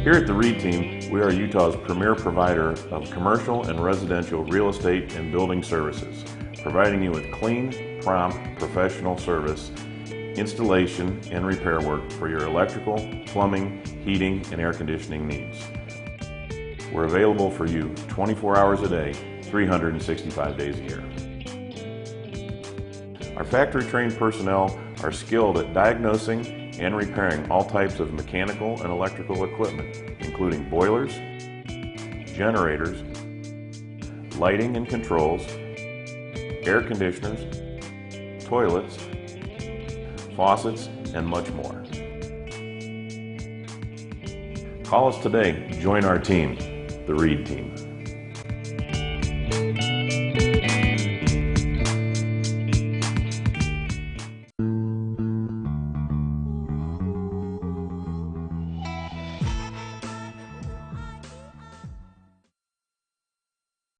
Here at the Reed Team, we are Utah's premier provider of commercial and residential real estate and building services, providing you with clean, prompt, professional service, installation, and repair work for your electrical, plumbing, heating, and air conditioning needs. We're available for you 24 hours a day, 365 days a year. Our factory-trained personnel are skilled at diagnosing and repairing all types of mechanical and electrical equipment, including boilers, generators, lighting and controls, air conditioners, toilets, faucets, and much more. Call us today. Join our team, the Reed Team.